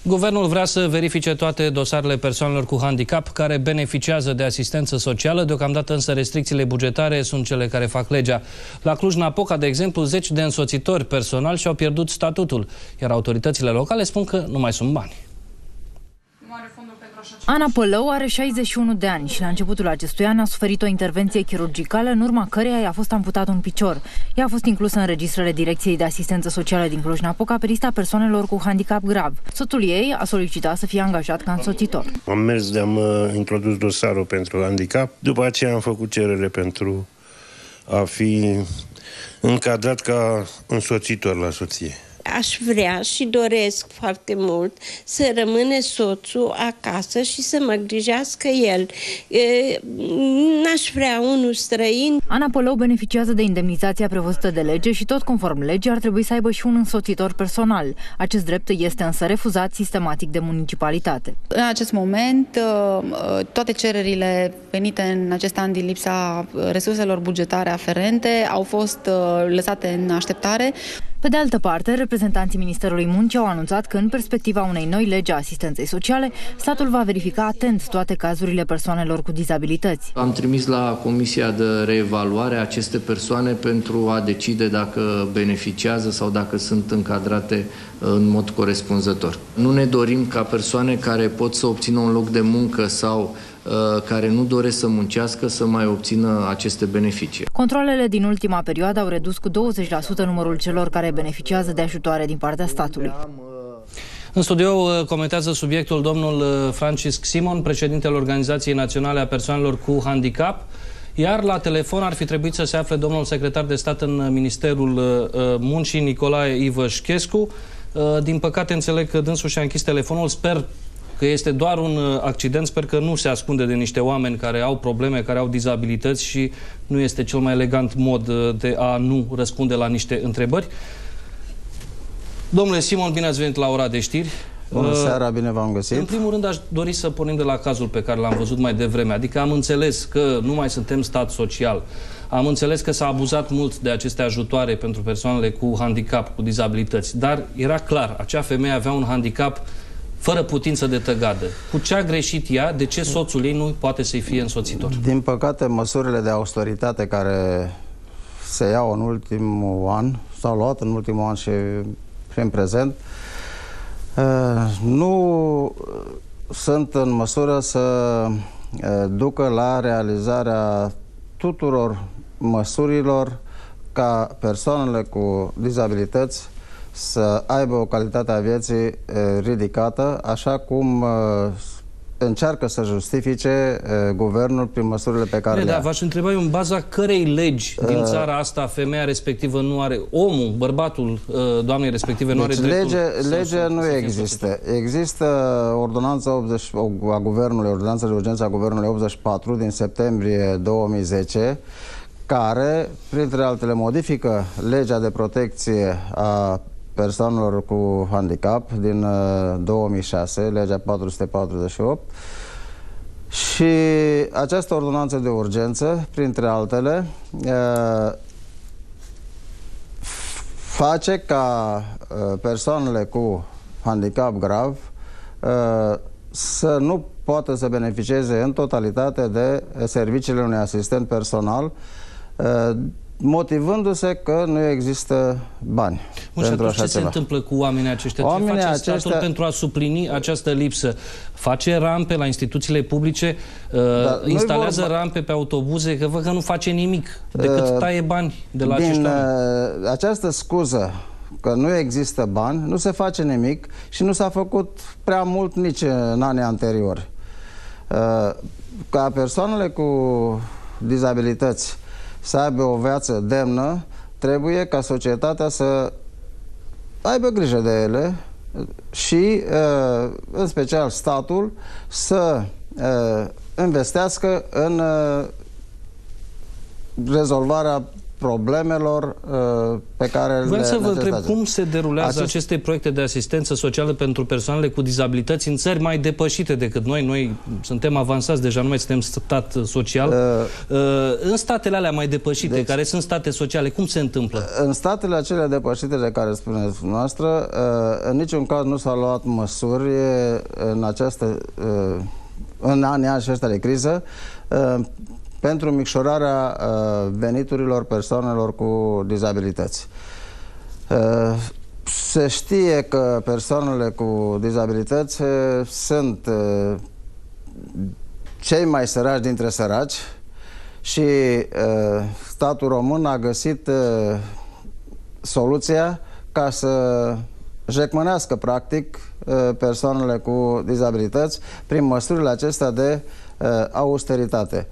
Guvernul vrea să verifice toate dosarele persoanelor cu handicap care beneficiază de asistență socială. Deocamdată însă restricțiile bugetare sunt cele care fac legea. La Cluj-Napoca, de exemplu, zeci de însoțitori personali și-au pierdut statutul, iar autoritățile locale spun că nu mai sunt bani. Ana Pălău are 61 de ani și la începutul acestui an a suferit o intervenție chirurgicală, în urma căreia i-a fost amputat un picior. Ea a fost inclusă în registrele Direcției de Asistență Socială din Cluj-Napoca pe lista persoanelor cu handicap grav. Soțul ei a solicitat să fie angajat ca însoțitor. Am mers am introdus dosarul pentru handicap, după aceea am făcut cerere pentru a fi încadrat ca însoțitor la soție. Aș vrea și doresc foarte mult să rămâne soțul acasă și să mă grijească el. N-aș vrea unul străin. Ana Pălău beneficiază de indemnizația prevăzută de lege și tot conform legii ar trebui să aibă și un însoțitor personal. Acest drept este însă refuzat sistematic de municipalitate. În acest moment, toate cererile venite în acest an din lipsa resurselor bugetare aferente au fost lăsate în așteptare. Pe de altă parte, reprezentanții Ministerului Muncii au anunțat că în perspectiva unei noi legi a asistenței sociale, statul va verifica atent toate cazurile persoanelor cu dizabilități. Am trimis la Comisia de Reevaluare aceste persoane pentru a decide dacă beneficiază sau dacă sunt încadrate în mod corespunzător. Nu ne dorim ca persoane care pot să obțină un loc de muncă sau care nu doresc să muncească să mai obțină aceste beneficii. Controalele din ultima perioadă au redus cu 20% numărul celor care beneficiază de ajutoare din partea statului. În studio comentează subiectul domnul Francisc Simon, președintele Organizației Naționale a Persoanelor cu Handicap, iar la telefon ar fi trebuit să se afle domnul secretar de stat în Ministerul Muncii, Nicolae Ivășchescu. Din păcate înțeleg că dânsul și-a închis telefonul. Sper că este doar un accident, sper că nu se ascunde de niște oameni care au probleme, care au dizabilități și nu este cel mai elegant mod de a nu răspunde la niște întrebări. Domnule Simon, bine ați venit la Ora de Știri. Bună seara, bine v-am găsit. În primul rând aș dori să pornim de la cazul pe care l-am văzut mai devreme, adică am înțeles că nu mai suntem stat social, am înțeles că s-a abuzat mult de aceste ajutoare pentru persoanele cu handicap, cu dizabilități, dar era clar, acea femeie avea un handicap fără putință de tăgadă. Cu ce a greșit ea? De ce soțul ei nu poate să-i fie însoțitor? Din păcate, măsurile de austeritate care se iau în ultimul an, s-au luat în ultimul an și în prezent, nu sunt în măsură să ducă la realizarea tuturor măsurilor ca persoanele cu dizabilități să aibă o calitate a vieții ridicată, așa cum încearcă să justifice guvernul prin măsurile pe care le ia. V-aș întreba eu, în baza cărei legi din țara asta femeia respectivă nu are, omul, bărbatul doamnei respective nu are dreptul legea nu există. Există ordonanța 80 a guvernului, ordonanța de urgență a guvernului 84 din septembrie 2010, care, printre altele, modifică legea de protecție a persoanelor cu handicap din 2006, legea 448, și această ordonanță de urgență, printre altele, face ca persoanele cu handicap grav să nu poată să beneficieze în totalitate de serviciile unui asistent personal, motivându-se că nu există bani. Ce se întâmplă cu oamenii aceștia? Ce face statul pentru a suplini această lipsă? Face rampe la instituțiile publice? Instalează rampe pe autobuze? Că văd că nu face nimic decât taie bani de la acești oameni. Această scuză că nu există bani, nu se face nimic și nu s-a făcut prea mult nici în anii anteriori. Ca persoanele cu dizabilități să aibă o viață demnă, trebuie ca societatea să aibă grijă de ele și, în special, statul să investească în rezolvarea problemelor pe care Vreau să vă întreb necesitează. cum se derulează aceste proiecte de asistență socială pentru persoanele cu dizabilități în țări mai depășite decât noi. Noi suntem avansați deja, nu mai suntem stat social. În statele alea mai depășite, care sunt state sociale, cum se întâmplă? În statele acelea depășite de care spuneți noastră, în niciun caz nu s-au luat măsuri în anii aceștia de criză pentru micșorarea veniturilor persoanelor cu dizabilități. Se știe că persoanele cu dizabilități sunt cei mai săraci dintre săraci și statul român a găsit soluția ca să jecmănească practic persoanele cu dizabilități prin măsurile acestea de austeritate.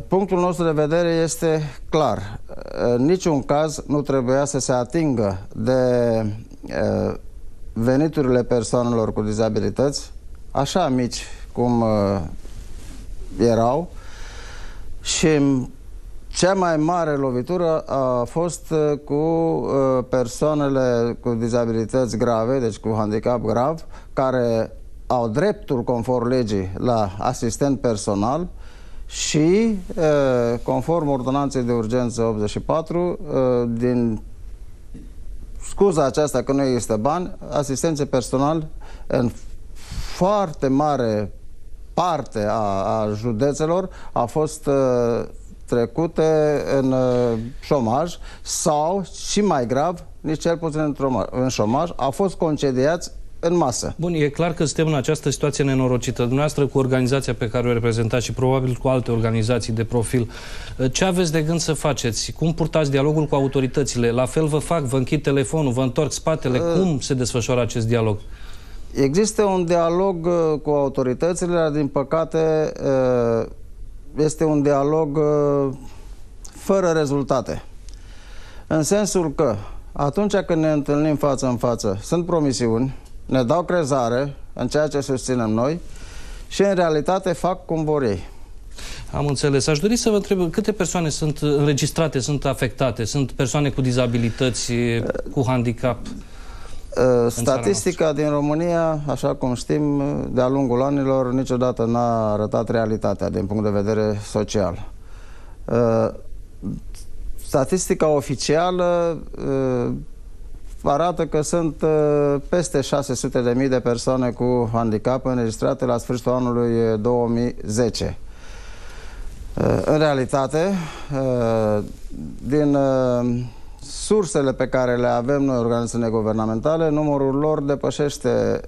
Punctul nostru de vedere este clar. În niciun caz nu trebuia să se atingă de veniturile persoanelor cu dizabilități, așa mici cum erau, și cea mai mare lovitură a fost cu persoanele cu dizabilități grave, deci cu handicap grav, care au dreptul, conform legii, la asistent personal și, conform ordonanței de urgență 84, din scuza aceasta că nu există bani, asistențe personal în foarte mare parte a județelor a fost trecute în șomaj sau, și mai grav, nici cel puțin în șomaj, au fost concediați în masă. Bun, e clar că suntem în această situație nenorocită. Dumneavoastră, cu organizația pe care o reprezentați și probabil cu alte organizații de profil, ce aveți de gând să faceți? Cum purtați dialogul cu autoritățile? La fel vă închid telefonul, vă întorc spatele? Cum se desfășoară acest dialog? Există un dialog cu autoritățile, dar din păcate este un dialog fără rezultate. În sensul că atunci când ne întâlnim față în față, sunt promisiuni, ne dau crezare în ceea ce susținem noi și în realitate fac cum vor ei. Am înțeles. Aș dori să vă întreb câte persoane sunt înregistrate, sunt afectate, sunt persoane cu dizabilități, cu handicap? Statistica din România, așa cum știm, de-a lungul anilor niciodată n-a arătat realitatea din punct de vedere social. Statistica oficială arată că sunt peste 600.000 de persoane cu handicap înregistrate la sfârșitul anului 2010. În realitate, din sursele pe care le avem noi, organizații neguvernamentale, numărul lor depășește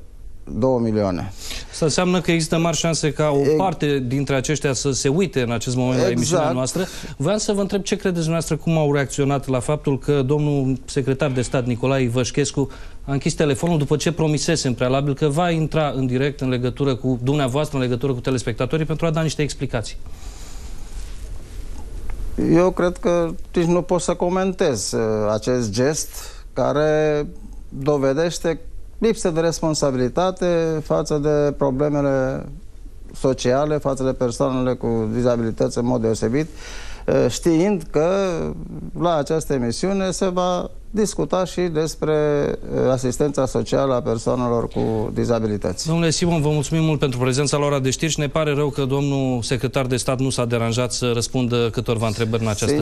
2 milioane. Asta înseamnă că există mari șanse ca o parte dintre aceștia să se uite în acest moment la emisiunea noastră. Vreau să vă întreb ce credeți dumneavoastră, cum au reacționat la faptul că domnul secretar de stat Nicolae Ivășchescu a închis telefonul după ce promisese în prealabil că va intra în direct în legătură cu dumneavoastră, în legătură cu telespectatorii, pentru a da niște explicații. Eu cred că nici nu pot să comentez acest gest care dovedește lipsă de responsabilitate față de problemele sociale, față de persoanele cu dizabilități în mod deosebit, știind că la această emisiune se va discuta și despre asistența socială a persoanelor cu dizabilități. Domnule Simon, vă mulțumim mult pentru prezența la ora de știri și ne pare rău că domnul secretar de stat nu s-a deranjat să răspundă câtorva întrebări în această